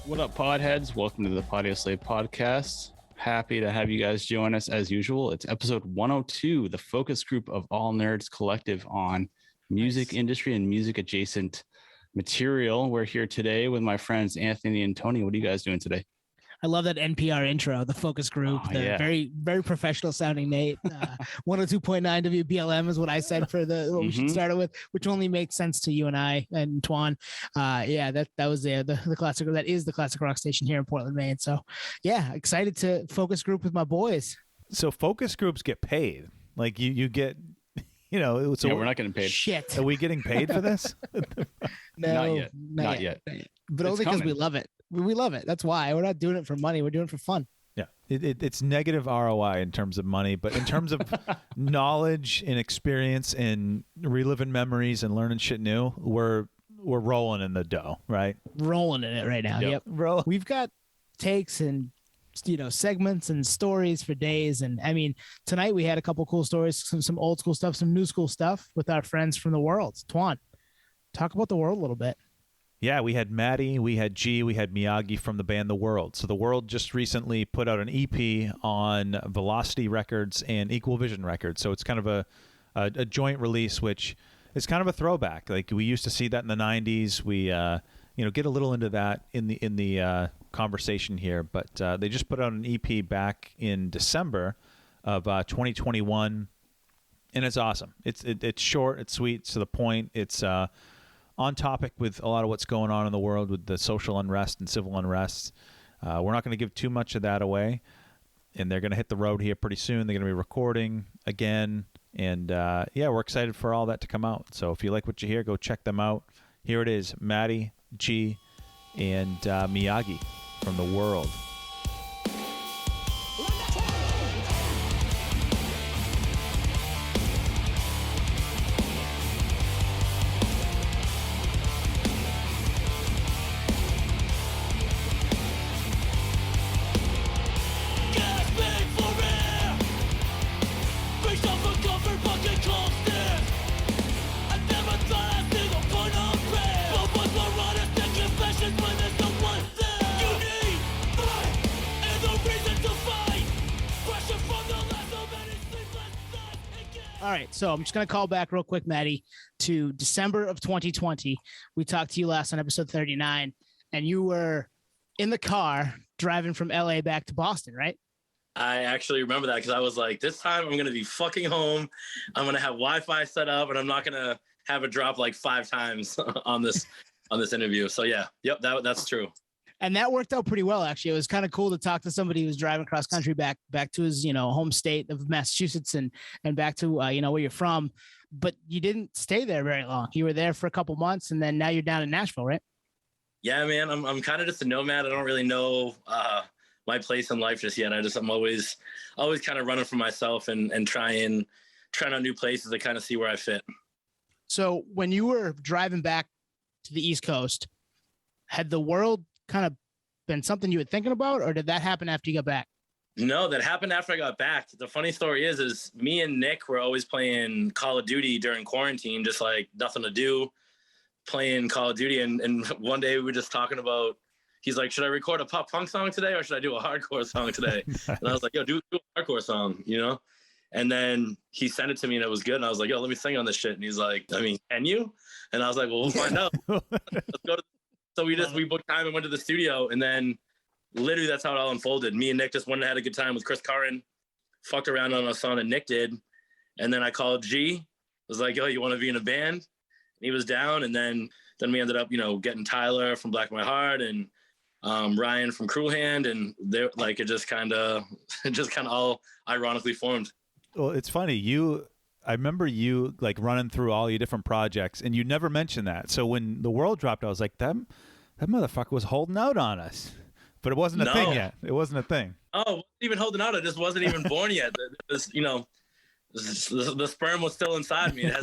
What up, podheads? Welcome to the Podioslave podcast. Happy to have you guys join us as usual. It's episode 102, the focus group of all nerds collective on music industry and music adjacent material. We're here today with my friends Anthony and Tony. What are you guys doing today? I love that NPR intro, the focus group, very, very professional sounding Nate. 102.9 WBLM is what I said for what we should start it with, which only makes sense to you and I and Twan. That was the classic. That is the classic rock station here in Portland, Maine. So yeah, excited to focus group with my boys. So focus groups get paid. Like you get, so we're not getting paid. Shit. Are we getting paid for this? No, not yet. But only because we love it. We love it. That's why we're not doing it for money. We're doing it for fun. Yeah, it's negative ROI in terms of money, but in terms of knowledge and experience and reliving memories and learning shit new, we're rolling in the dough, right? Rolling in it right now. Yep. We've got takes and segments and stories for days. And I mean, tonight we had a couple cool stories, some old school stuff, some new school stuff with our friends from the world. Twan, talk about the world a little bit. Yeah, we had Matty, we had G, we had Miyagi from the band The World. So The World just recently put out an EP on Velocity Records and Equal Vision Records. So it's kind of a joint release, which is kind of a throwback. Like we used to see that in the 90s. We get a little into that in the conversation here, but they just put out an EP back in December of 2021, and it's awesome. It's short, it's sweet, it's to the point. It's on topic with a lot of what's going on in the world with the social unrest and civil unrest. We're not going to give too much of that away, and they're going to hit the road here pretty soon. They're going to be recording again, and we're excited for all that to come out. So if you like what you hear, go check them out. Here it is, Matty, G, and Miyagi from The World. All right, so I'm just going to call back real quick, Matty, to December of 2020. We talked to you last on episode 39, and you were in the car driving from LA back to Boston, right? I actually remember that because I was like, this time I'm going to be fucking home. I'm going to have Wi-Fi set up, and I'm not going to have it drop like 5 times on this interview. So yeah, that's true. And that worked out pretty well, actually. It was kind of cool to talk to somebody who was driving cross country back to his, home state of Massachusetts and back to, where you're from. But you didn't stay there very long. You were there for a couple months, and then now you're down in Nashville, right? Yeah, man. I'm kind of just a nomad. I don't really know my place in life just yet. I'm always kind of running for myself and trying out new places to kind of see where I fit. So when you were driving back to the East Coast, had The World kind of been something you were thinking about, or did that happen after you got back? No, that happened after I got back. The funny story is me and Nick were always playing Call of Duty during quarantine, just like nothing to do, playing Call of Duty. And one day we were just talking about, he's like, should I record a pop punk song today or should I do a hardcore song today? And I was like, yo, do a hardcore song, And then he sent it to me and it was good. And I was like, yo, let me sing on this shit. And he's like, I mean, can you? And I was like, well, we'll find out. Let's go to. So we booked time and went to the studio, and then literally that's how it all unfolded. Me and Nick just went and had a good time with Chris Curran, fucked around on a song that Nick did. And then I called G, was like, yo, you want to be in a band? And he was down. And then we ended up, getting Tyler from Black My Heart and Ryan from Cruel Hand. And they're like, it just kind of all ironically formed. Well, it's funny. I remember you like running through all your different projects, and you never mentioned that. So when The World dropped, I was like, that motherfucker was holding out on us. But it wasn't a thing yet. It wasn't a thing. Oh, it wasn't even holding out. It just wasn't even born yet. It was, the sperm was still inside me. I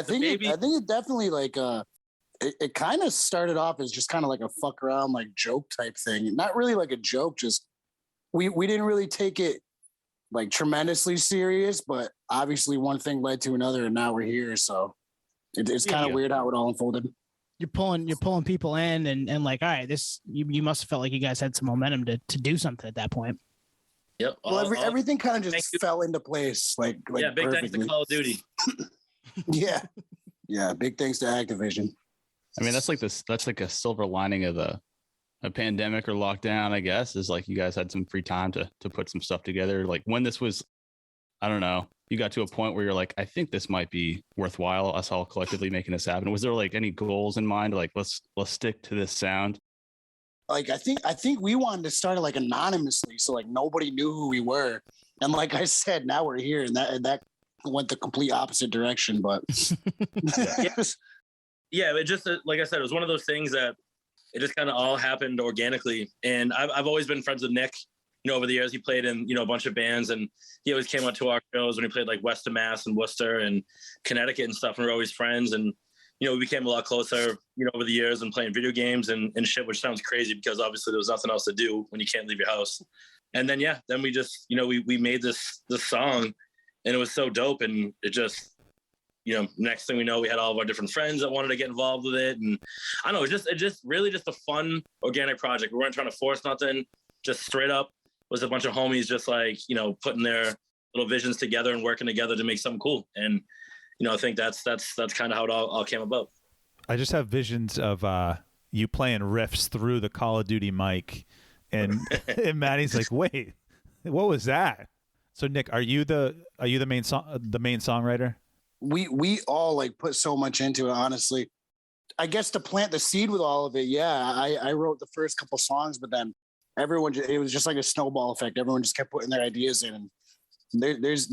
think it definitely like it kind of started off as just kind of like a fuck around like joke type thing. Not really like a joke, just we didn't really take it like tremendously serious, but obviously one thing led to another and now we're here. So it's kind of weird how it all unfolded. you're pulling people in and like, all right, this you must have felt like you guys had some momentum to do something at that point. Yep. Well, everything kind of just fell into place. Like yeah, big perfectly. thanks to Call of Duty. Yeah. Big thanks to Activision. I mean, that's like a silver lining of a pandemic or lockdown, I guess, is like you guys had some free time to put some stuff together. Like when this was, I don't know, you got to a point where you're like, I think this might be worthwhile, us all collectively making this happen. Was there like any goals in mind? Like, let's stick to this sound. Like, I think we wanted to start it like anonymously. So like nobody knew who we were. And like I said, now we're here and that went the complete opposite direction, but yeah, it just, like I said, it was one of those things that it just kind of all happened organically. And I've always been friends with Nick, over the years. He played in, a bunch of bands, and he always came out to our shows when he played like West of Mass and Worcester and Connecticut and stuff. And we're always friends. And, we became a lot closer, over the years and playing video games and shit, which sounds crazy because obviously there was nothing else to do when you can't leave your house. And then, then we just, we made this song, and it was so dope. And it just, next thing we know, we had all of our different friends that wanted to get involved with it. And I don't know, it just really just a fun organic project. We weren't trying to force nothing, just straight up was a bunch of homies just like, putting their little visions together and working together to make something cool. And, I think that's kind of how it all came about. I just have visions of you playing riffs through the Call of Duty mic, and, and Matty's like, wait, what was that? So Nick, are you the main songwriter? We all like put so much into it, honestly. I guess to plant the seed with all of it, I wrote the first couple songs, but then it was just like a snowball effect. Everyone just kept putting their ideas in, and there's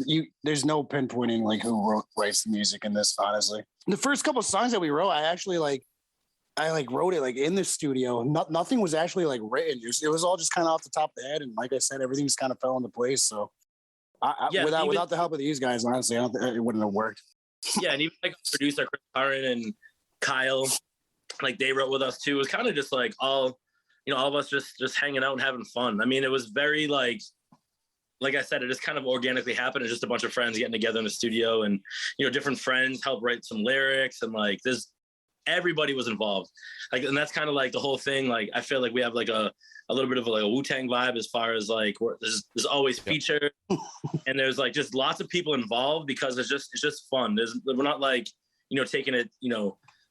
no pinpointing like who writes the music in this, honestly. The first couple songs that we wrote, I actually wrote it like in the studio. Nothing was actually like written. It was all just kind of off the top of the head, and like I said, everything just kind of fell into place. So without the help of these guys, honestly, I don't think it wouldn't have worked. Yeah, and even like producer Chris Curran and Kyle, like they wrote with us too. It was kind of just like all of us just hanging out and having fun. I mean, it was very like I said, it just kind of organically happened. It's just a bunch of friends getting together in the studio, and different friends helped write some lyrics, and like everybody was involved. Like, and that's kind of like the whole thing. Like, I feel like we have like a little bit of a Wu-Tang vibe as far as like there's always features, and there's like just lots of people involved because it's just fun. We're not like taking it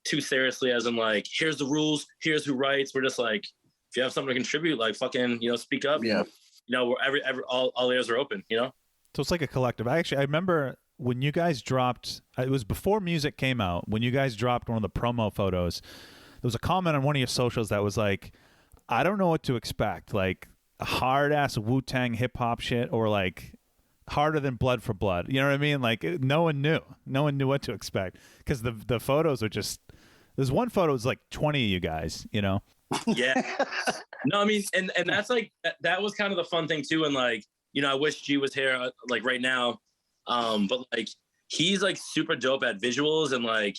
too seriously as in like here's the rules, here's who writes. We're just like, if you have something to contribute, like fucking speak up. Yeah. All ears are open. So it's like a collective. I remember when you guys dropped. It was before music came out. When you guys dropped one of the promo photos, there was a comment on one of your socials that was like, I don't know what to expect, like hard ass Wu-Tang hip hop shit, or like harder than Blood for Blood. You know what I mean? Like no one knew what to expect because the photos are just. There's one photo was like 20 of you guys. Yeah. No, I mean, and that's like that was kind of the fun thing too. And like I wish G was here like right now, but like he's like super dope at visuals and like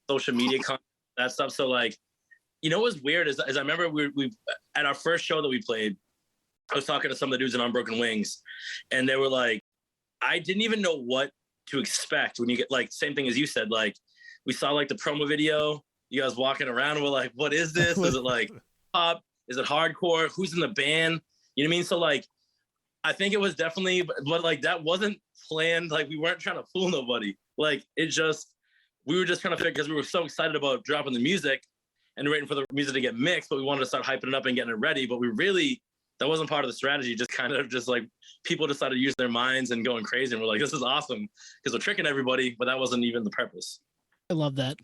social media content, that stuff. So like. What was weird is I remember we at our first show that we played, I was talking to some of the dudes in Unbroken Wings, and they were like, I didn't even know what to expect when you get like same thing as you said. Like we saw like the promo video, you guys walking around, and we're like, what is this? Is it like pop? Is it hardcore? Who's in the band? You know what I mean? So like, I think it was definitely, but like that wasn't planned. Like we weren't trying to fool nobody. Like we were just trying to figure because we were so excited about dropping the music and waiting for the music to get mixed, but we wanted to start hyping it up and getting it ready. But that wasn't part of the strategy. Just kind of just like people decided to use their minds and going crazy. And we're like, this is awesome because we're tricking everybody, but that wasn't even the purpose. I love that.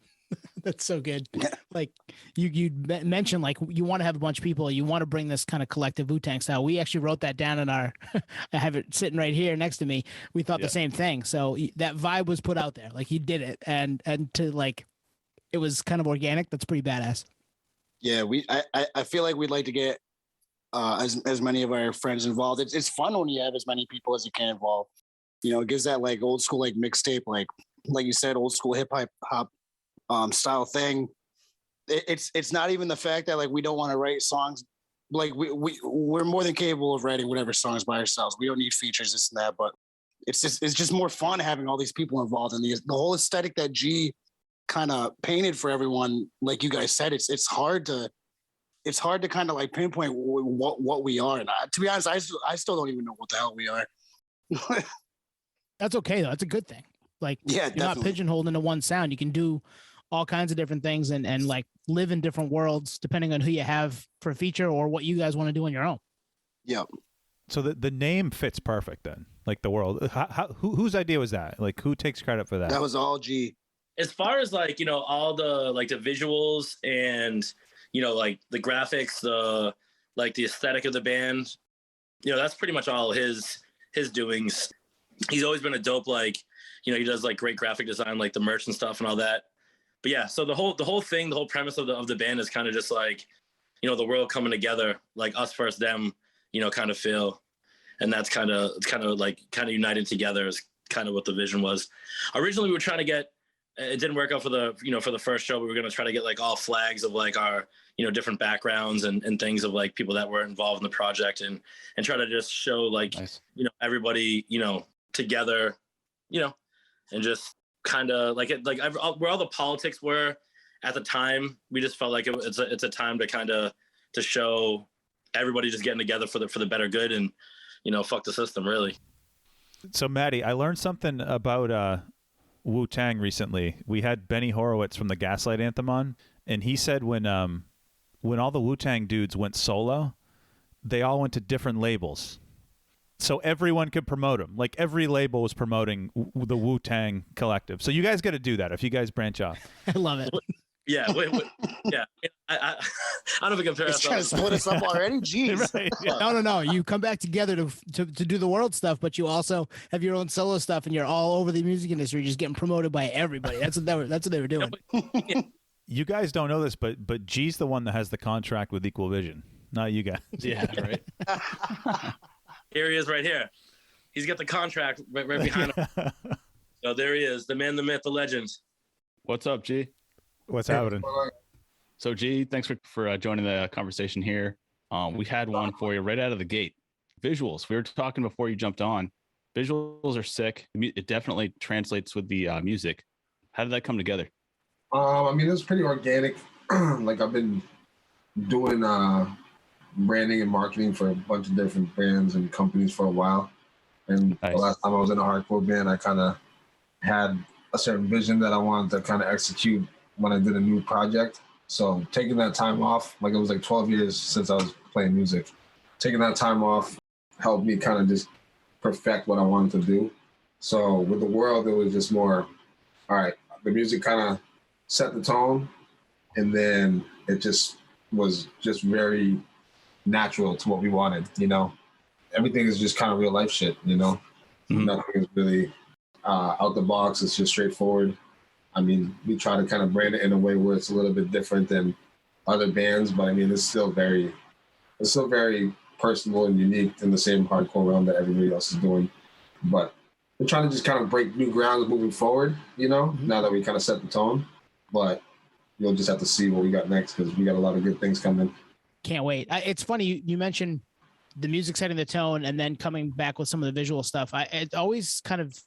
That's so good. Like you mentioned, like you want to have a bunch of people, you want to bring this kind of collective Wu-Tang style. We actually wrote that down in our, I have it sitting right here next to me. We thought the same thing. So that vibe was put out there, like you did it. And to like, it was kind of organic. That's pretty badass. Yeah, I feel like we'd like to get as many of our friends involved. It's fun when you have as many people as you can involved. It gives that like old school like mixtape, like you said, old school hip hop style thing. It's not even the fact that like we don't want to write songs. Like we're more than capable of writing whatever songs by ourselves. We don't need features, this and that. But it's just more fun having all these people involved in the whole aesthetic that G kind of painted for everyone, like you guys said, it's hard to kind of like pinpoint what we are. And to be honest, I still don't even know what the hell we are. That's okay though. That's a good thing. Like, yeah, you're not pigeonholed into one sound. You can do all kinds of different things and like live in different worlds depending on who you have for a feature or what you guys want to do on your own. Yep. So the name fits perfect then, like the world. Whose idea was that? Like, who takes credit for that? That was all G. As far as like, all the like the visuals and, like the graphics, the aesthetic of the band, that's pretty much all his doings. He's always been a dope, like, he does like great graphic design, like the merch and stuff and all that. But yeah, so the whole thing, the whole premise of the band is kind of just like, the world coming together, like us versus them, kind of feel. And that's kind of united together is kind of what the vision was. Originally, we were trying to get, it didn't work out for the first show. We were going to try to get like all flags of like our, different backgrounds and things of like people that were involved in the project and try to just show like, nice. Everybody, together, and just kind of like it, like where all the politics were at the time, we just felt like it's a time to kind of to show everybody just getting together for the better good and, fuck the system really. So Matty, I learned something about Wu-Tang recently. We had Benny Horowitz from the Gaslight Anthem on, and he said when all the Wu-Tang dudes went solo, they all went to different labels. So everyone could promote them. Like every label was promoting the Wu-Tang Collective. So you guys got to do that if you guys branch off. I love it. Yeah, yeah. I don't know if we can compare ourselves. Trying to split us up already? Jeez. Right, yeah. No. You come back together to do the world stuff, but you also have your own solo stuff, and you're all over the music industry, just getting promoted by everybody. That's what they were doing. Yeah. You guys don't know this, but G's the one that has the contract with Equal Vision, not you guys. Yeah, right. Here he is, right here. He's got the contract right behind him. So there he is, the man, the myth, the legend. What's up, G? What's happening? So, G, thanks for joining the conversation here. We had one for you right out of the gate. Visuals. We were talking before you jumped on. Visuals are sick. It definitely translates with the music. How did that come together? I mean, it was pretty organic. Like I've been doing branding and marketing for a bunch of different brands and companies for a while. And nice. The last time I was in a hardcore band, I kind of had a certain vision that I wanted to kind of execute when I did a new project. So taking that time off, like it was like 12 years since I was playing music. Taking that time off helped me kind of just perfect what I wanted to do. So with the world, it was just more, all right, the music kind of set the tone, and then it just was just very natural to what we wanted, Everything is just kind of real life shit, Mm-hmm. Nothing is really out the box. It's just straightforward. I mean, we try to kind of brand it in a way where it's a little bit different than other bands, but I mean, it's still very personal and unique in the same hardcore realm that everybody else is doing. But we're trying to just kind of break new ground moving forward, Mm-hmm. Now that we kind of set the tone. But you'll just have to see what we got next because we got a lot of good things coming. Can't wait. It's funny you mentioned the music setting the tone and then coming back with some of the visual stuff. It's always kind of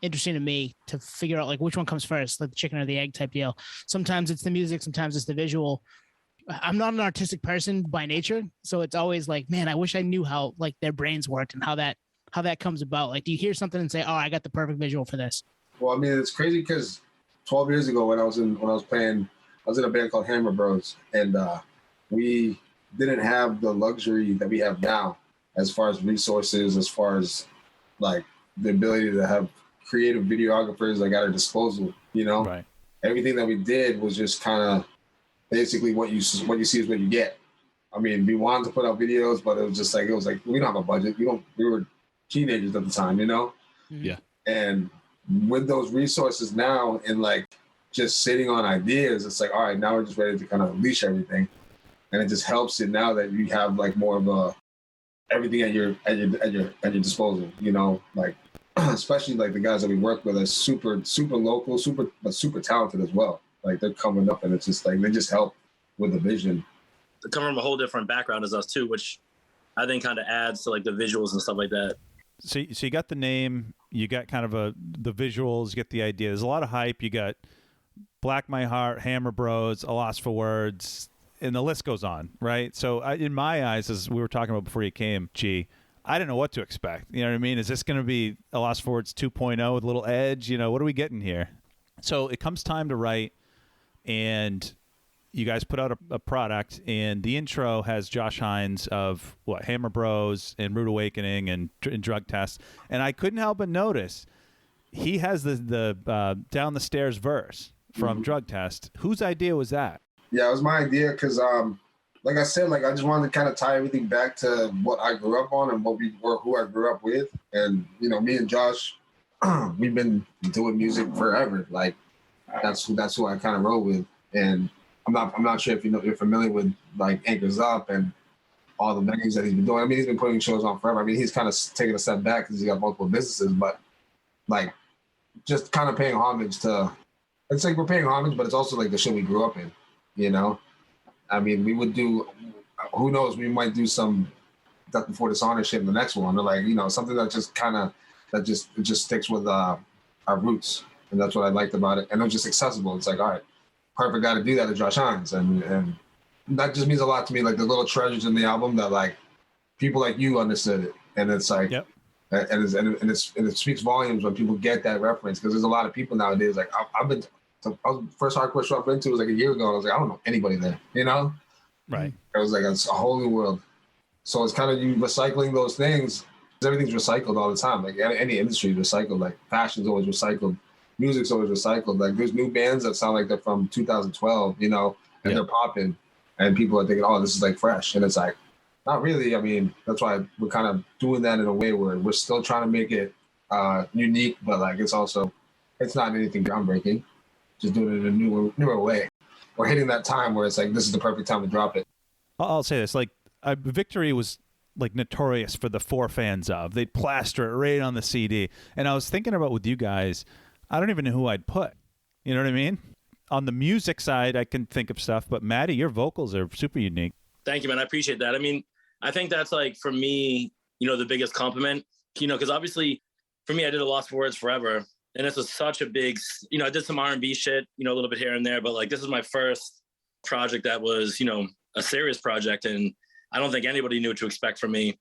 interesting to me to figure out like which one comes first, like the chicken or the egg type deal. Sometimes it's the music, sometimes it's the visual. I'm not an artistic person by nature, so it's always like, man, I wish I knew how like their brains worked and how that comes about. Like, do you hear something and say, oh, I got the perfect visual for this? Well, I mean, it's crazy because 12 years ago when I was in a band called Hammer Bros, and we didn't have the luxury that we have now as far as resources, as far as like the ability to have creative videographers like at our disposal, Right. Everything that we did was just kind of basically what you see is what you get. I mean, we wanted to put out videos, but it was like we don't have a budget. We were teenagers at the time, Yeah. And with those resources now and like just sitting on ideas, it's like, all right, now we're just ready to kind of unleash everything. And it just helps it now that you have like more of a everything at your disposal, like especially like the guys that we work with are super local, super talented as well. Like they're coming up and it's just like they just help with the vision. They come from a whole different background as us too, which I think kind of adds to like the visuals and stuff like that. So you got the name, you got kind of the visuals, you get the idea. There's a lot of hype. You got Black My Heart, Hammer Bros, A Loss for Words, and the list goes on, right? So in my eyes, as we were talking about before you came, G, I didn't know what to expect. You know what I mean? Is this going to be A Loss for Words 2.0 with a little edge? You know, what are we getting here? So it comes time to write, and you guys put out a product, and the intro has Josh Hines of Hammer Bros and Rude Awakening and Drug Test, and I couldn't help but notice he has the Down the Stairs verse from Drug Test. Whose idea was that? Yeah, it was my idea because, like I said, I just wanted to kind of tie everything back to what I grew up on and who I grew up with, and me and Josh, we've been doing music forever. Like that's who I kind of roll with, and I'm not sure if you're familiar with like Anchors Up and all the venues that he's been doing. I mean, he's been putting shows on forever. I mean, he's kind of taking a step back because he's got multiple businesses, but like just kind of paying homage to. It's like we're paying homage, but it's also like the shit we grew up in. I mean, we would do. Who knows? We might do some Death Before Dishonor shit in the next one, or like something that just kind of it just sticks with our roots, and that's what I liked about it. And it's just accessible. It's like, all right. Perfect guy to do that is Josh Hines, and that just means a lot to me. Like the little treasures in the album that like people like you understood it, and it's like, yep. and it speaks volumes when people get that reference, because there's a lot of people nowadays. Like I was first hardcore show I've been to was like a year ago, and I was like, I don't know anybody there, Right. It was like it's a whole new world. So it's kind of you recycling those things. Everything's recycled all the time. Like any industry is recycled. Like fashion's always recycled. Music's always recycled. Like there's new bands that sound like they're from 2012, and they're popping, and people are thinking, oh, this is like fresh. And it's like, not really. I mean, that's why we're kind of doing that in a way where we're still trying to make it unique, but like it's not anything groundbreaking. Just doing it in a newer way. We're hitting that time where it's like, this is the perfect time to drop it. I'll say this, like Victory was like notorious for the 4 fans of. They'd plaster it right on the CD. And I was thinking about with you guys, I don't even know who I'd put. You know what I mean? On the music side, I can think of stuff, but Matty, your vocals are super unique. Thank you, man. I appreciate that. I mean, I think that's like, for me, the biggest compliment, because obviously for me, I did A Loss for Words forever. And this was such a big, I did some R&B shit, a little bit here and there, but like, this is my first project that was, a serious project. And I don't think anybody knew what to expect from me.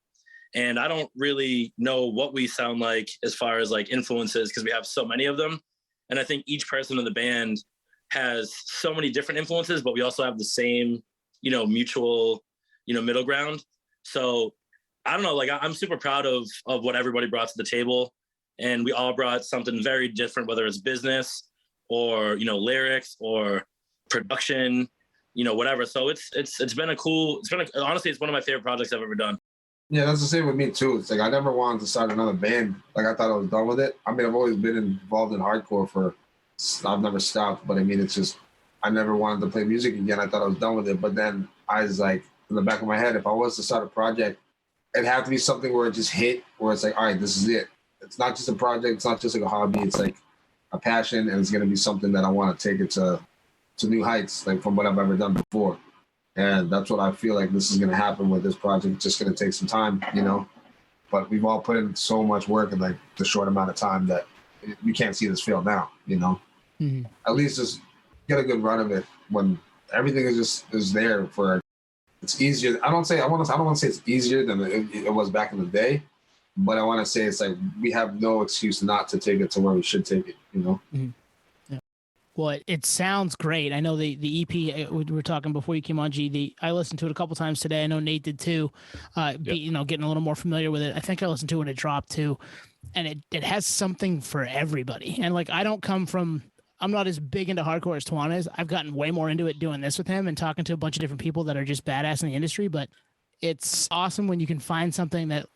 And I don't really know what we sound like as far as like influences, because we have so many of them. And I think each person in the band has so many different influences, but we also have the same, mutual, middle ground. So I don't know, like I'm super proud of what everybody brought to the table. And we all brought something very different, whether it's business or, lyrics or production, whatever. So it's been honestly, it's one of my favorite projects I've ever done. Yeah, that's the same with me too. It's like I never wanted to start another band. Like I thought I was done with it. I mean, I've always been involved in hardcore I've never stopped. But I mean, it's just I never wanted to play music again. I thought I was done with it. But then I was like, in the back of my head, if I was to start a project, it'd have to be something where it just hit, where it's like, all right, this is it. It's not just a project. It's not just like a hobby. It's like a passion, and it's going to be something that I want to take it to new heights, like from what I've ever done before. And that's what I feel like this is going to happen with this project. It's just going to take some time, but we've all put in so much work in like the short amount of time that you can't see this fail now, At least just get a good run of it when everything is there for. It's easier. I don't want to say it's easier than it was back in the day, but I want to say it's like we have no excuse not to take it to where we should take it, Mm-hmm. Well, it sounds great. I know the EP we were talking before you came on, G. I listened to it a couple times today. I know Nate did too. Getting a little more familiar with it. I think I listened to it when it dropped too, and it has something for everybody. And like I'm not as big into hardcore as Tuan is. I've gotten way more into it doing this with him and talking to a bunch of different people that are just badass in the industry. But it's awesome when you can find something that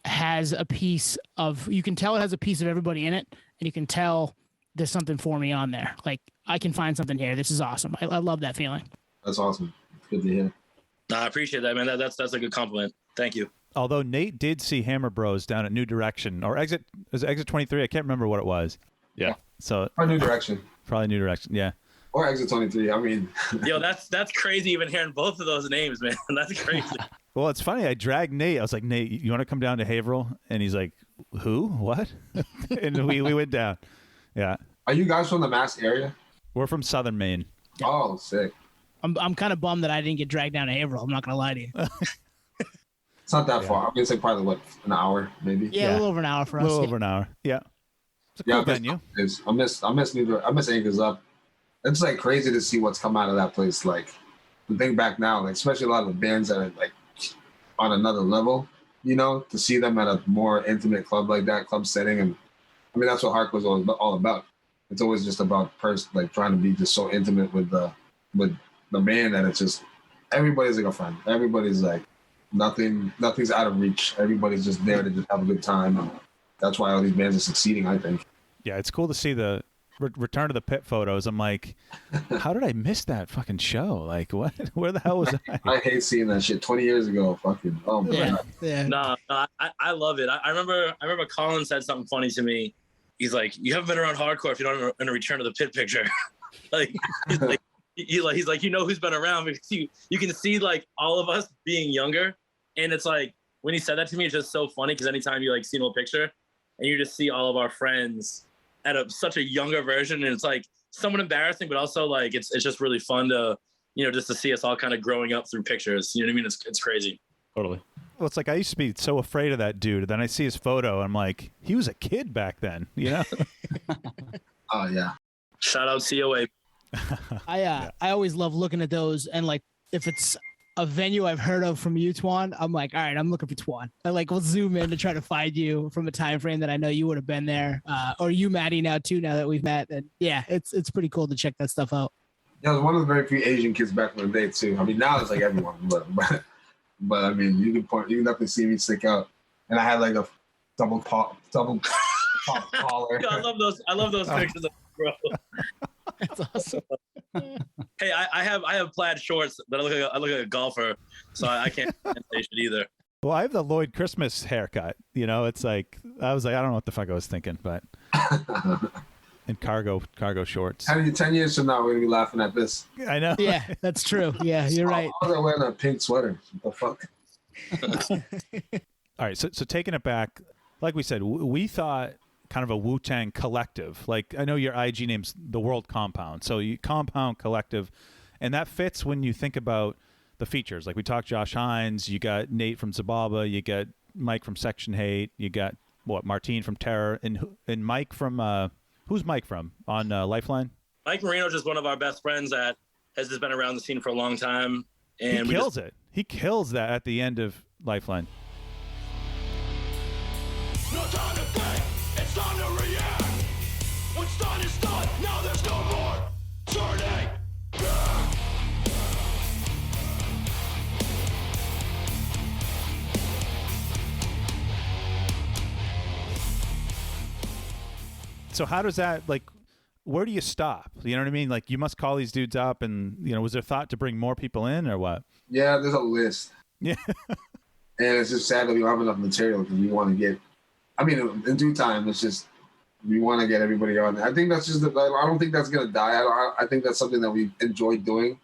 has a piece of. You can tell it has a piece of everybody in it, and you can tell there's something for me on there. Like I can find something here. This is awesome. I love that feeling. That's awesome. It's good to hear. No, I appreciate that, man. That's a good compliment. Thank you. Although Nate did see Hammer Bros down at New Direction or Exit 23. I can't remember what it was. Yeah. So New Direction. Probably New Direction. Yeah. Or Exit 23. I mean. Yo, that's crazy. Even hearing both of those names, man. That's crazy. Well, it's funny. I dragged Nate. I was like, Nate, you want to come down to Haverhill? And he's like, who? What? And we went down. Yeah. Are you guys from the Mass area? We're from Southern Maine. Yeah. Oh, sick. I'm kind of bummed that I didn't get dragged down to Haverhill. I'm not gonna lie to you. It's not that far. I mean, it's like probably what, an hour maybe. Yeah, a little over an hour for us. A little over an hour. Yeah. It's a cool venue. I miss New York. I miss Anchors Up. It's like crazy to see what's come out of that place. Like, the thing back now, like especially a lot of the bands that are like on another level, you know, to see them at a more intimate club like that, club setting, and I mean that's what hardcore is all about. It's always just about like trying to be just so intimate with the band that it's just everybody's like a friend. Everybody's like nothing's out of reach. Everybody's just there to just have a good time, and that's why all these bands are succeeding, I think. Yeah, it's cool to see the Return to the Pit photos. I'm like, how did I miss that fucking show? Like, what? Where the hell was I? I hate seeing that shit. 20 years ago, fucking. Oh my god. Yeah. No, I love it. I remember Colin said something funny to me. He's like, "You haven't been around hardcore if you don't in a Return to the Pit picture." Like, he's like, you know who's been around because you can see like all of us being younger, and it's like when he said that to me, it's just so funny because anytime you like see a picture, and you just see all of our friends at such a younger version, and it's like somewhat embarrassing, but also like it's just really fun to, you know, just to see us all kind of growing up through pictures. You know what I mean? It's crazy. Totally. Well, it's like I used to be so afraid of that dude. Then I see his photo. I'm like, he was a kid back then, you know? Oh yeah. Shout out COA. I always love looking at those, and like if it's a venue I've heard of from you, Twan, I'm like, all right, I'm looking for Twan. I like we'll zoom in to try to find you from a time frame that I know you would have been there, or you, Matty, now too. Now that we've met, and yeah, it's pretty cool to check that stuff out. Yeah, I was one of the very few Asian kids back in the day too. I mean, now it's like everyone, but I mean, you can definitely see me stick out, and I had like a double pop collar. Yeah, I love those pictures, bro. That's awesome. Hey, I have plaid shorts, but I look like a golfer, so I can't say shit either. Well, I have the Lloyd Christmas haircut. You know, it's like I was like, I don't know what the fuck I was thinking, but and cargo shorts. 10 years from now, we're gonna be laughing at this. I know. Yeah, that's true. Yeah, you're right. I was wearing a pink sweater. What the fuck? All right, so taking it back, like we said, we thought kind of a Wu-Tang collective. Like, I know your IG name's The World Compound, so you Compound Collective, and that fits when you think about the features. Like, we talked Josh Hines, you got Nate from Zababa, you got Mike from Section Hate, you got Martine from Terror, and Mike from who's Mike from on Lifeline? Mike Marino's just one of our best friends that has just been around the scene for a long time, and He kills that at the end of Lifeline. No time to think, it's time to react. What's done is done, now there's no more turning back. So how does that, like, where do you stop? You know what I mean? Like, you must call these dudes up, and, you know, was there thought to bring more people in or what? Yeah, there's a list. Yeah. And it's just sad that we don't have enough material because we want to get, I mean, in due time, it's just, we want to get everybody on. I think that's just, I don't think that's going to die. I think that's something that we enjoy doing.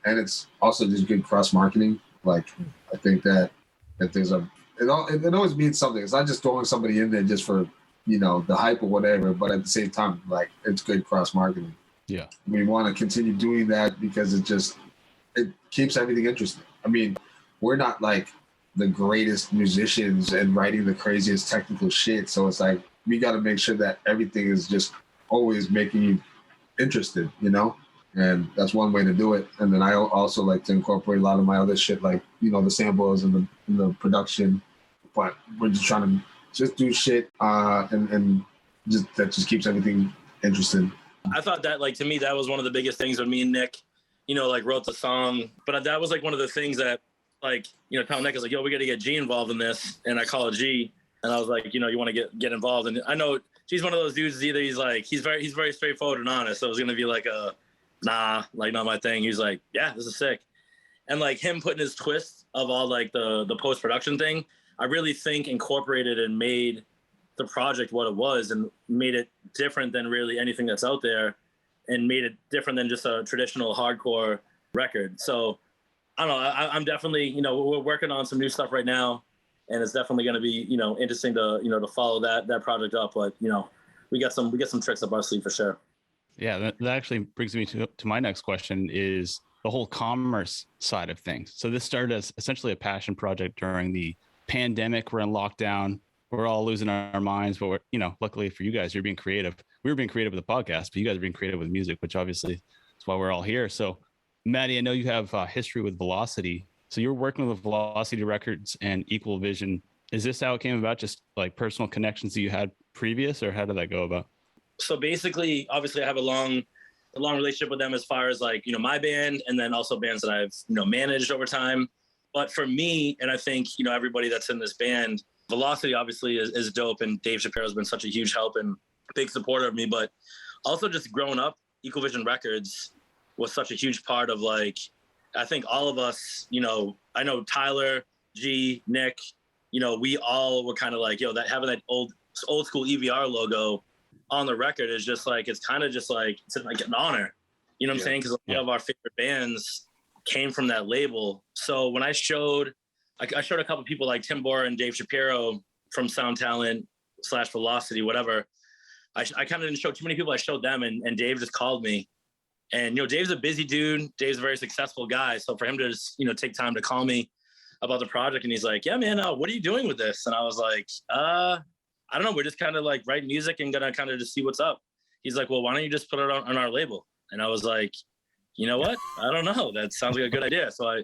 And it's also just good cross marketing. Like, I think that there's it always means something. It's not just throwing somebody in there just for, you know, the hype or whatever, but at the same time, like, it's good cross marketing. Yeah. We want to continue doing that because it keeps everything interesting. I mean, we're not like the greatest musicians and writing the craziest technical shit. So it's like, we got to make sure that everything is just always making you interested, you know? And that's one way to do it. And then I also like to incorporate a lot of my other shit, like, you know, the samples and the production, but we're just trying to just do shit and just that just keeps everything interesting. I thought that, like, to me, that was one of the biggest things when me and Nick, you know, like, wrote the song. But that was like one of the things that, like, you know, Tom Nick is like, yo, we got to get G involved in this. And I call it G. And I was like, you know, you want to get involved. And I know G's one of those dudes, either he's very straightforward and honest. So it was going to be like not my thing. He's like, yeah, this is sick. And like him putting his twist of all like the post-production thing, I really think incorporated and made the project what it was and made it different than really anything that's out there and made it different than just a traditional hardcore record. So I don't know. I'm definitely, you know, we're working on some new stuff right now, and it's definitely going to be, you know, interesting to, you know, to follow that project up. But, you know, we got some tricks up our sleeve for sure. Yeah, that actually brings me to my next question is the whole commerce side of things. So this started as essentially a passion project during the pandemic. We're in lockdown. We're all losing our minds, but luckily for you guys, you're being creative. We were being creative with the podcast, but you guys are being creative with music, which obviously is why we're all here. So, Matty, I know you have history with Velocity. So you're working with Velocity Records and Equal Vision. Is this how it came about? Just like personal connections that you had previous, or how did that go about? So basically, obviously, I have a long relationship with them as far as like, my band, and then also bands that I've, managed over time. But for me, and I think, everybody that's in this band, Velocity obviously is dope. And Dave Shapiro has been such a huge help and big supporter of me. But also just growing up, Equal Vision Records was such a huge part of like, I think all of us, I know Tyler, G, Nick, we all were kind of like, that having that old school EVR logo on the record is just like, it's kind of just like, it's like an honor, you know what I'm saying? Because a lot of our favorite bands came from that label. So when I showed a couple of people like Tim Bora and Dave Shapiro from Sound Talent / Velocity, whatever. I kind of didn't show too many people. I showed them, and Dave just called me. And, Dave's a busy dude. Dave's a very successful guy. So for him to just, take time to call me about the project, and he's like, yeah, man, what are you doing with this? And I was like, I don't know. We're just kind of like writing music and gonna kind of just see what's up. He's like, well, why don't you just put it on our label? And I was like, you know what? I don't know. That sounds like a good idea. So I,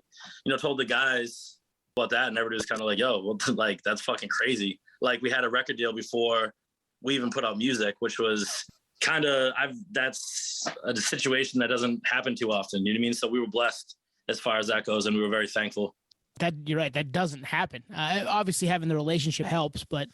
told the guys about that, and everybody was kind of like, yo, well, like, that's fucking crazy. Like, we had a record deal before we even put out music, which was kind of, that's a situation that doesn't happen too often. You know what I mean? So we were blessed as far as that goes, and we were very thankful. That, you're right. That doesn't happen. Obviously having the relationship helps, but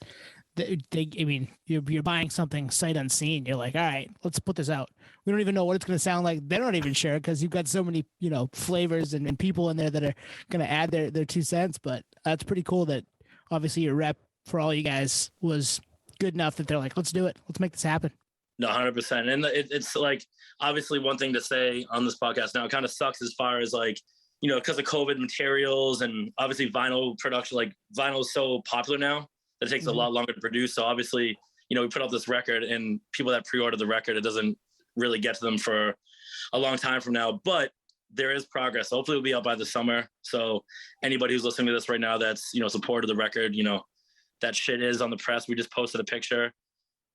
you're buying something sight unseen. You're like, all right, let's put this out. We don't even know what it's going to sound like. They're not even sure because you've got so many, flavors and people in there that are going to add their 2 cents. But that's pretty cool that obviously your rep for all you guys was good enough that they're like, let's do it. Let's make this happen. No, 100%. And it's like, obviously one thing to say on this podcast now, it kind of sucks as far as like, because of COVID materials and obviously vinyl production, like vinyl is so popular now that it takes a lot longer to produce. So obviously, we put out this record, and people that pre-order the record, it doesn't really get to them for a long time from now, but there is progress. Hopefully it'll be out by the summer. So anybody who's listening to this right now that's, supported the record, that shit is on the press. We just posted a picture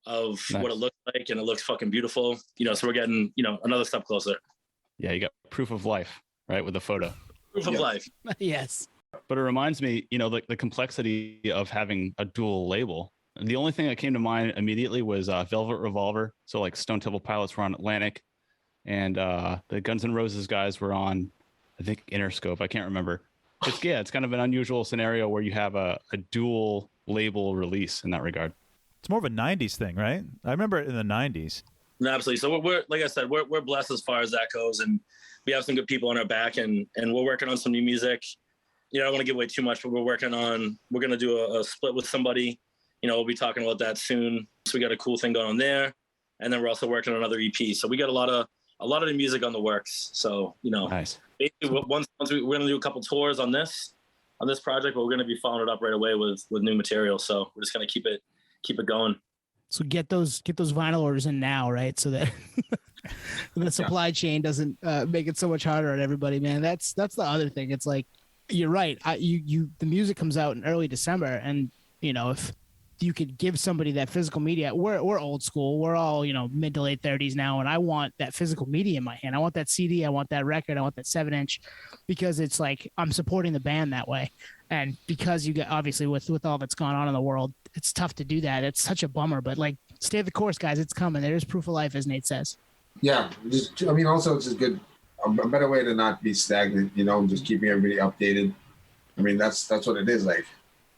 of what it looks like, and it looks fucking beautiful. So we're getting, another step closer. Yeah, you got proof of life, right, with the photo. Proof of life. Yes. But it reminds me, the complexity of having a dual label. The only thing that came to mind immediately was Velvet Revolver. So like Stone Temple Pilots were on Atlantic, and the Guns N' Roses guys were on, I think, Interscope. I can't remember. It's kind of an unusual scenario where you have a dual label release in that regard. It's more of a 90s thing, right? I remember it in the 90s. No, absolutely. So we're like I said, we're blessed as far as that goes, and we have some good people on our back, and we're working on some new music. I don't want to give away too much, but we're going to do a split with somebody. We'll be talking about that soon. So we got a cool thing going on there. And then we're also working on another EP. So we got a lot of the music on the works. So, nice. Basically once we're going to do a couple tours on this project, but we're going to be following it up right away with new material. So we're just going to keep it going. So get those vinyl orders in now, right? So that the supply chain doesn't make it so much harder on everybody, man. That's the other thing. It's like, you're right. The music comes out in early December, and if you could give somebody that physical media, we're old school. We're all mid to late 30s now, and I want that physical media in my hand. I want that CD. I want that record. I want that 7-inch, because it's like I'm supporting the band that way. And because you get, obviously with all that's gone on in the world, it's tough to do that. It's such a bummer, but like, stay the course, guys. It's coming. There's proof of life, as Nate says. Yeah, also it's just good. A better way to not be stagnant, just keeping everybody updated. I mean, that's what it is. Like,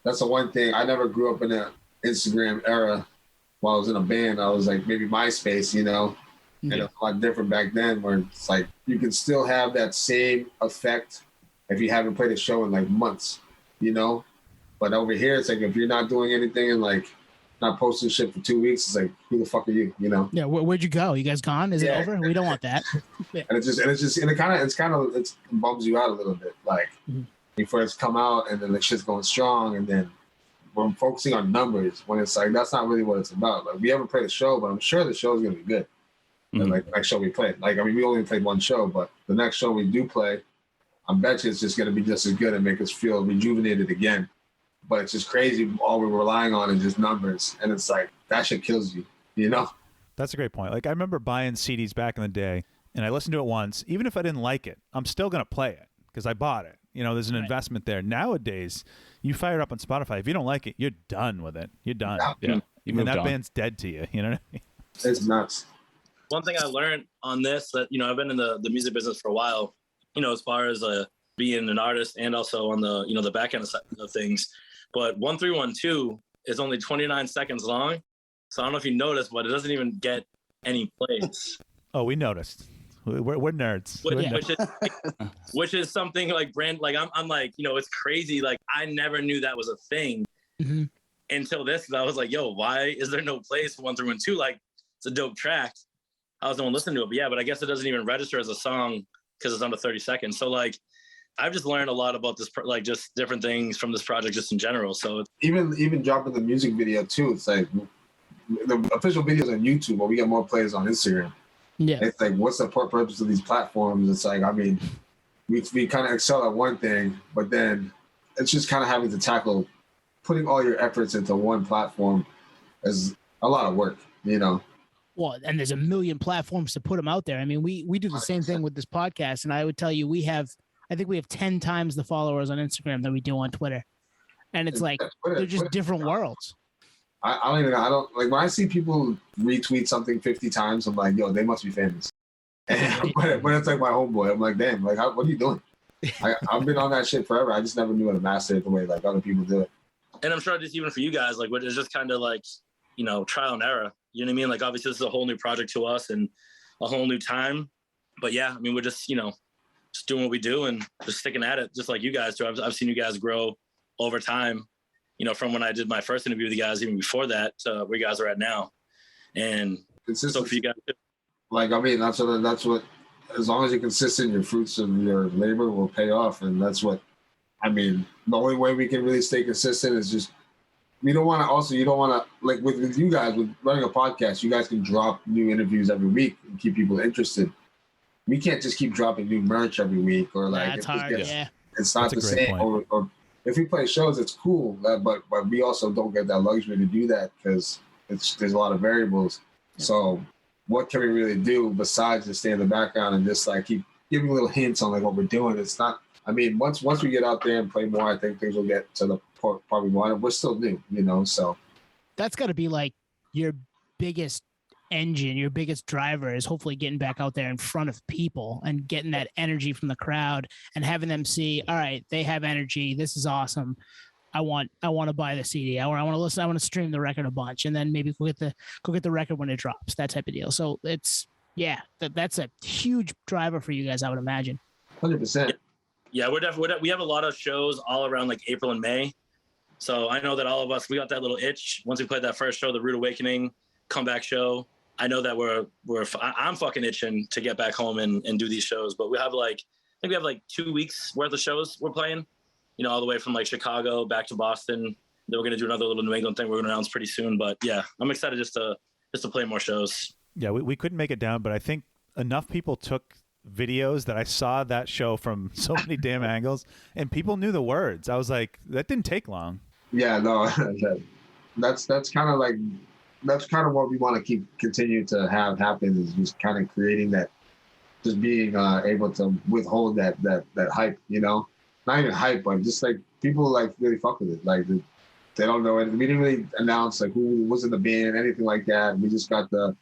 that's the one thing. I never grew up in an Instagram era while I was in a band. I was like maybe MySpace, and it was a lot different back then, where it's like you can still have that same effect if you haven't played a show in like months, But over here, it's like if you're not doing anything and like not posting shit for 2 weeks, it's like, who the fuck are you? Yeah. Where'd you go? You guys gone? Is it over? We don't want that. Yeah. And it bums you out a little bit. Like you first come out, and then the shit's going strong, and then we're focusing on numbers when it's like that's not really what it's about. Like we haven't played a show, but I'm sure the show's gonna be good. And like the next show we play, like, I mean, we only played one show, but the next show we do play, I bet you it's just going to be just as good and make us feel rejuvenated again. But it's just crazy. All we're relying on is just numbers. And it's like, that shit kills you, you know? That's a great point. Like, I remember buying CDs back in the day, and I listened to it once. Even if I didn't like it, I'm still going to play it because I bought it. You know, there's an investment there. Nowadays, you fire it up on Spotify. If you don't like it, you're done with it. You're done. Yeah. And that band's dead to you. You know what I mean? It's nuts. One thing I learned on this, that, you know, I've been in the music business for a while, you know, as far as being an artist and also on the, you know, the back end of things. But 1312 is only 29 seconds long. So I don't know if you noticed, but it doesn't even get any plays. Oh, we noticed. We're nerds. Which is something like I'm like, you know, it's crazy. Like, I never knew that was a thing until this. Cause I was like, yo, why is there no plays for 1312? Like, it's a dope track. I was the one listening to it, but yeah, but I guess it doesn't even register as a song because it's under 30 seconds. So like, I've just learned a lot about this, like just different things from this project just in general. So even dropping the music video too, it's like the official videos on YouTube, but we get more plays on Instagram. Yeah. It's like, what's the purpose of these platforms? It's like, I mean, we kind of excel at one thing, but then it's just kind of having to tackle putting all your efforts into one platform is a lot of work, you know? Well, and there's a million platforms to put them out there. I mean, we do the same thing with this podcast. And I would tell you, I think we have 10 times the followers on Instagram than we do on Twitter. And it's like, they're just different worlds. I don't like when I see people retweet something 50 times, I'm like, yo, they must be famous. But it's like my homeboy. I'm like, damn, like, what are you doing? I've been on that shit forever. I just never knew how to master it the way like other people do it. And I'm sure just even for you guys, like, it's just kind of like, you know, trial and error. You know what I mean? Like, obviously, this is a whole new project to us and a whole new time. But yeah, I mean, we're just, you know, just doing what we do and just sticking at it, just like you guys do. I've seen you guys grow over time, you know, from when I did my first interview with you guys, even before that, to where you guys are at now. And so for you guys, like, I mean, that's what, as long as you're consistent, your fruits of your labor will pay off. And that's what, I mean, the only way we can really stay consistent is just, you don't want to, like with you guys, with running a podcast, you guys can drop new interviews every week and keep people interested. We can't just keep dropping new merch every week or like, it's hard, it's not the same. Or if we play shows, it's cool, but we also don't get that luxury to do that because there's a lot of variables. Yeah. So what can we really do besides just stay in the background and just like keep giving little hints on like what we're doing? It's not, I mean, once we get out there and play more, I think things will get to the point probably more. We're still new, you know, so. That's got to be like your biggest engine, your biggest driver is hopefully getting back out there in front of people and getting that energy from the crowd and having them see, all right, they have energy. This is awesome. I want to buy the CD. I want to listen. I want to stream the record a bunch, and then maybe go get the record when it drops. That type of deal. So it's that's a huge driver for you guys, I would imagine. 100%. Yeah, we have a lot of shows all around like April and May. So I know that all of us, we got that little itch once we played that first show, the Rude Awakening comeback show. I know that I'm fucking itching to get back home and do these shows, but we have I think we have like 2 weeks worth of shows we're playing, you know, all the way from like Chicago back to Boston. Then we're going to do another little New England thing we're going to announce pretty soon. But yeah, I'm excited just to play more shows. Yeah, we couldn't make it down, but I think enough people took videos that I saw that show from so many damn angles and people knew the words. I was like, that didn't take long. Yeah, no, that's kind of like, that's kind of what we want to continue to have happen is just kind of creating that, just being able to withhold that hype, you know, not even hype, but just like people like really fuck with it. Like they don't know it. We didn't really announce like who was in the band, anything like that. We just got the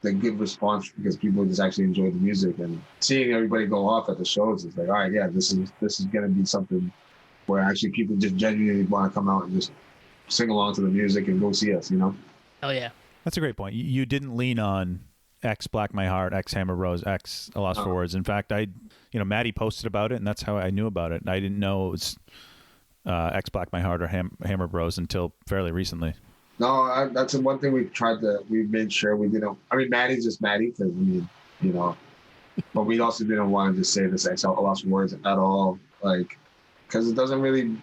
good response because people just actually enjoy the music and seeing everybody go off at the shows. It's like, all right, yeah, this is going to be something where actually people just genuinely want to come out and just sing along to the music and go see us, you know? Oh yeah. That's a great point. You didn't lean on X Black My Heart, X Hammer Rose, X A Lost for Words. In fact, Matty posted about it and that's how I knew about it. I didn't know it was X Black My Heart or Hammer Bros until fairly recently. No, that's the one thing we made sure we didn't. I mean, Matty's just Matty because you know, but we also didn't want to just say this X A Lost for Words at all, like, because it doesn't really.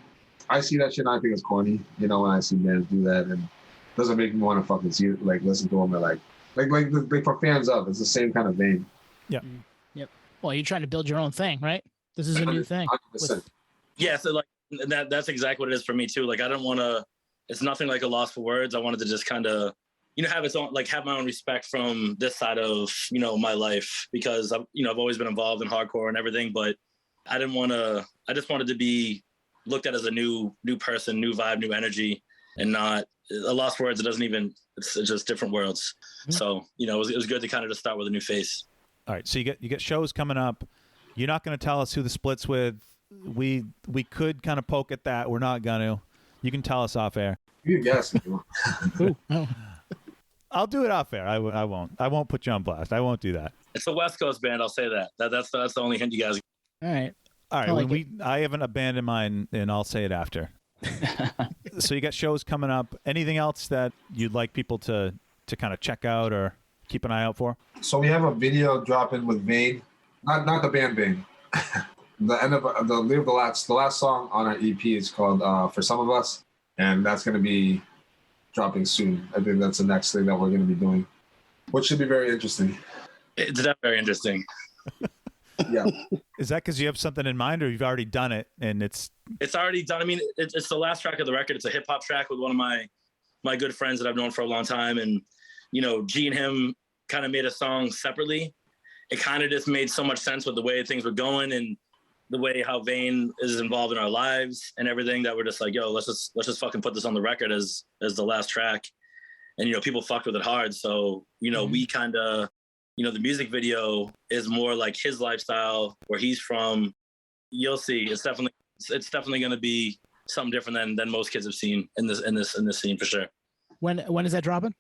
I see that shit and I think it's corny, you know, when I see bands do that and it doesn't make me want to fucking see it, like listen to them and like Like for fans of, it's the same kind of vein. Yeah. Yep. Well, you're trying to build your own thing, right? This is a new thing. 100%. Yeah, so like that's exactly what it is for me too. Like I don't want to. It's nothing like a loss for words. I wanted to just kind of, have its own, like have my own respect from this side of my life, because I've always been involved in hardcore and everything, but I didn't want to. I just wanted to be looked at as a new person, new vibe, new energy, and not a lost words. It doesn't even. It's just different worlds. Mm-hmm. So it was good to kind of just start with a new face. All right, so you get shows coming up. You're not going to tell us who the split's with. We could kind of poke at that. We're not going to. You can tell us off air. You guess. I'll do it off air. I won't. I won't put you on blast. I won't do that. It's a West Coast band. I'll say that. That's the only hint you guys. All right. I haven't abandoned mine, and I'll say it after. So you got shows coming up. Anything else that you'd like people to kind of check out or keep an eye out for? So we have a video dropping with Vane, not the band Vane. The end of the last song on our EP is called "For Some of Us," and that's going to be dropping soon. I think that's the next thing that we're going to be doing, which should be very interesting. It's not very interesting. Yeah. Is that because you have something in mind, or you've already done it and it's already done? I mean, it's the last track of the record. It's a hip hop track with one of my good friends that I've known for a long time, and G and him kind of made a song separately. It kind of just made so much sense with the way things were going and the way how Vane is involved in our lives and everything, that we're just like, yo, let's just fucking put this on the record as the last track. And, people fucked with it hard. So, we kind of, the music video is more like his lifestyle, where he's from. You'll see. It's definitely going to be something different than most kids have seen in this scene for sure. When is that dropping?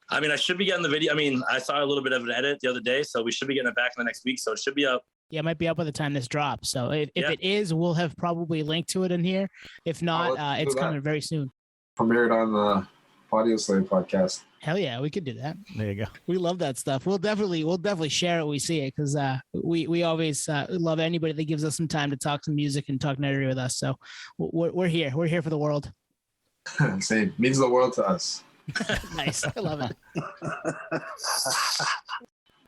I mean, I should be getting the video. I mean, I saw a little bit of an edit the other day, so we should be getting it back in the next week. So it should be up. Yeah, it might be up by the time this drops. So if it is, we'll have probably linked to it in here. If not, it's coming very soon. Premiered on the Podioslave podcast. Hell yeah, we could do that. There you go. We love that stuff. We'll definitely share it when we see it, because we always love anybody that gives us some time to talk some music and talk nerdery with us. So we're here. We're here for the world. Same. Means the world to us. Nice. I love it.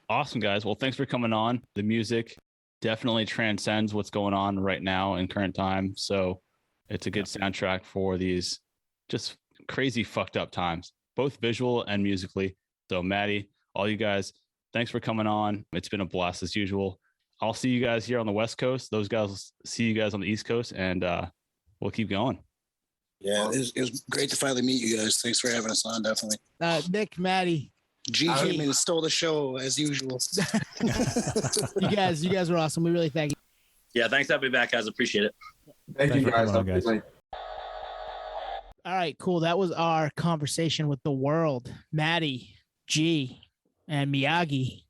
Awesome, guys. Well, thanks for coming on. The music definitely transcends what's going on right now in current time. So it's a good soundtrack for these just crazy fucked up times, both visual and musically. So Matty, all you guys, thanks for coming on. It's been a blast as usual. I'll see you guys here on the West Coast. Those guys will see you guys on the East Coast, and we'll keep going. Yeah, it was great to finally meet you guys. Thanks for having us on, definitely. Nick, Matty. G came in and stole the show as usual. You guys were awesome. We really thank you. Yeah, thanks for having me back, guys. Appreciate it. Thank you, guys. All right, cool. That was our conversation with the world. Matty, G, and Miyagi.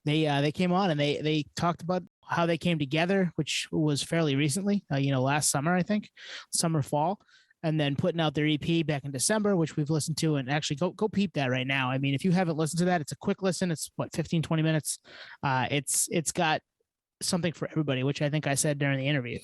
They came on and they talked about how they came together, which was fairly recently. Last summer, I think, fall. And then putting out their EP back in December, which we've listened to. And actually go peep that right now. I mean, if you haven't listened to that, it's a quick listen. It's 15, 20 minutes. It's got something for everybody, which I think I said during the interview.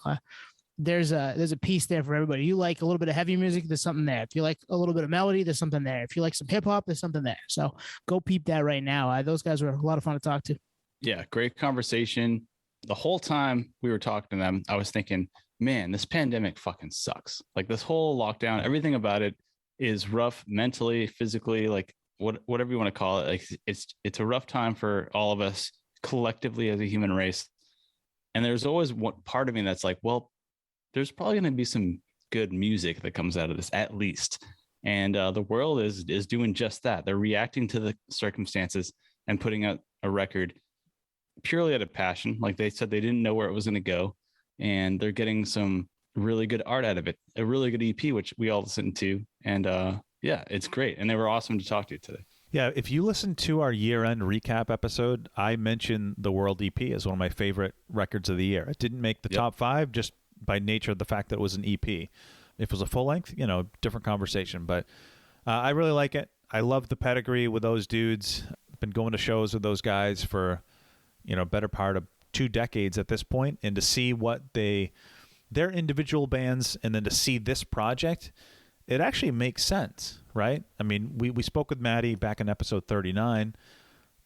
There's a piece there for everybody. You like a little bit of heavy music, there's something there. If you like a little bit of melody, there's something there. If you like some hip hop, there's something there. So go peep that right now. Those guys were a lot of fun to talk to. Yeah, great conversation. The whole time we were talking to them, I was thinking, man, this pandemic fucking sucks. Like this whole lockdown, everything about it is rough mentally, physically, like whatever you want to call it. Like it's a rough time for all of us collectively as a human race. And there's always one part of me that's like, well, there's probably going to be some good music that comes out of this, at least. And the world is doing just that. They're reacting to the circumstances and putting out a record purely out of passion. Like they said, they didn't know where it was going to go. And they're getting some really good art out of it, a really good EP, which we all listened to. And yeah, it's great. And they were awesome to talk to today. Yeah, if you listen to our year-end recap episode, I mentioned the World EP as one of my favorite records of the year. It didn't make the top 5 just by nature of the fact that it was an EP. If it was a full length, different conversation. But I really like it. I love the pedigree with those dudes. I've been going to shows with those guys for, better part of 2 decades at this point, and to see what their individual bands, and then to see this project, it actually makes sense, right? I mean, we spoke with Matty back in episode 39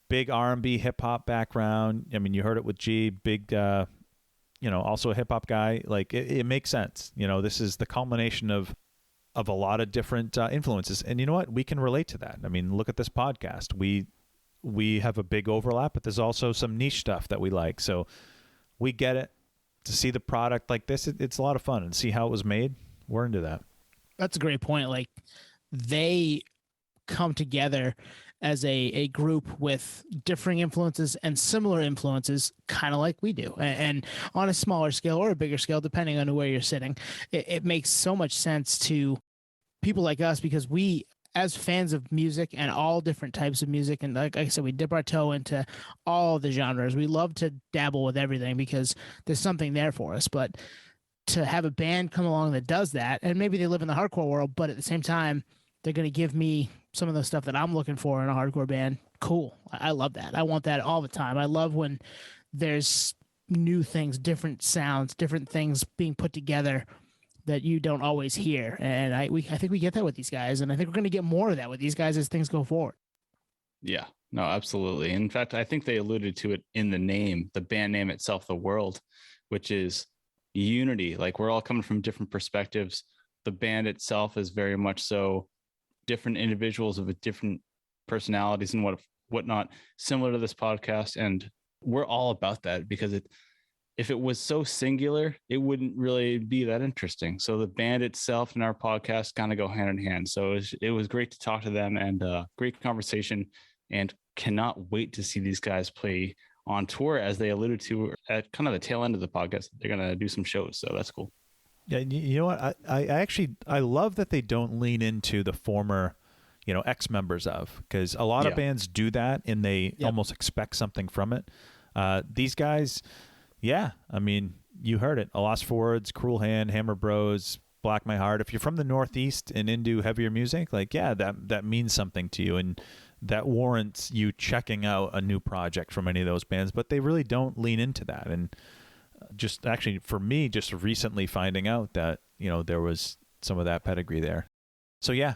big R&B hip hop background. I mean, you heard it with G, big, also a hip hop guy. Like it makes sense. This is the culmination of a lot of different influences. And you know what? We can relate to that. I mean, look at this podcast. We have a big overlap, but there's also some niche stuff that we like. So we get it. To see the product like this, it's a lot of fun, and see how it was made. We're into that. That's a great point. Like, they come together as a group with differing influences and similar influences, kind of like we do. And on a smaller scale or a bigger scale, depending on where you're sitting, it makes so much sense to people like us, because we, as fans of music and all different types of music, and like I said, we dip our toe into all the genres. We love to dabble with everything because there's something there for us. But to have a band come along that does that, and maybe they live in the hardcore world, but at the same time, they're going to give me some of the stuff that I'm looking for in a hardcore band. Cool. I love that. I want that all the time. I love when there's new things, different sounds, different things being put together that you don't always hear. And I think we get that with these guys. And I think we're going to get more of that with these guys as things go forward. Yeah, no, absolutely. In fact, I think they alluded to it in the name, the band name itself, The World, which is unity. Like, we're all coming from different perspectives. The band itself is very much so different individuals with different personalities and whatnot, similar to this podcast. And we're all about that, because if it was so singular, it wouldn't really be that interesting. So the band itself and our podcast kind of go hand in hand. So it was great to talk to them, and great conversation, and cannot wait to see these guys play on tour, as they alluded to at kind of the tail end of the podcast. They're going to do some shows. So that's cool. Yeah. You know what? I love that they don't lean into the former, ex-members of, because a lot of bands do that, and they almost expect something from it. These guys, yeah, I mean, you heard it. A Lost for Words, Cruel Hand, Hammer Bros, Black My Heart. If you're from the Northeast and into heavier music, like, yeah, that means something to you, and that warrants you checking out a new project from any of those bands. But they really don't lean into that. And just actually, for me, just recently finding out that, there was some of that pedigree there. So yeah,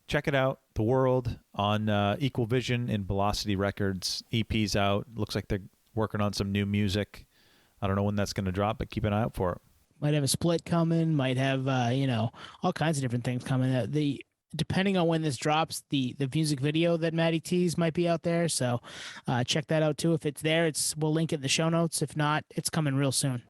check it out. The World on Equal Vision and Velocity Records. EP's out. Looks like they're working on some new music. I don't know when that's going to drop, but keep an eye out for it. Might have a split coming, might have, all kinds of different things coming. Depending on when this drops, the music video that Matty teased might be out there. So check that out too. If it's there, we'll link it in the show notes. If not, it's coming real soon.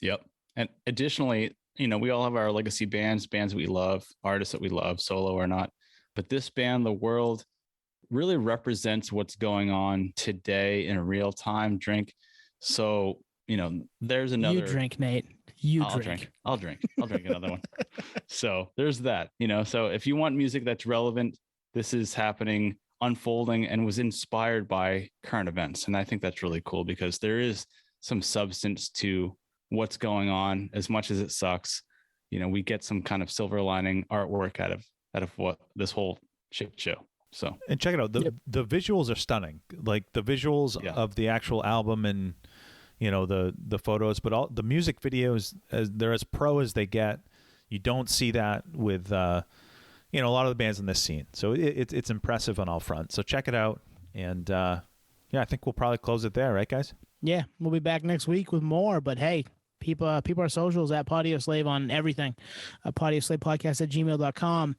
Yep. And additionally, we all have our legacy bands we love, artists that we love, solo or not. But this band, The World, really represents what's going on today in real time. Drink. So, there's another. You drink, Nate. I'll drink another one. So there's that, so if you want music that's relevant, this is happening, unfolding, and was inspired by current events. And I think that's really cool, because there is some substance to what's going on. As much as it sucks, we get some kind of silver lining artwork out of what this whole shit show. So, and check it out. The visuals are stunning. Like the visuals of the actual album, and the photos, but all the music videos, they're as pro as they get. You don't see that with a lot of the bands in this scene. So it's impressive on all fronts. So check it out. And I think we'll probably close it there, right, guys? Yeah, we'll be back next week with more. But hey, keep our socials at Podioslave on everything. Podioslavepodcast@gmail.com,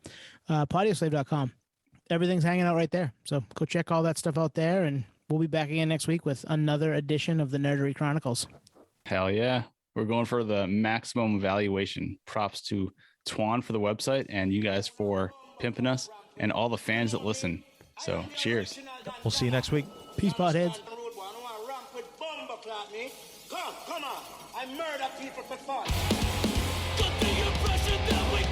Podioslave.com. Everything's hanging out right there. So go check all that stuff out there, and we'll be back again next week with another edition of the Nerdery Chronicles. Hell yeah. We're going for the maximum evaluation. Props to Twan for the website, and you guys for pimping us, and all the fans that listen. So cheers. We'll see you next week. Peace, potheads. Come on. I murder people for fun. Got the impression that we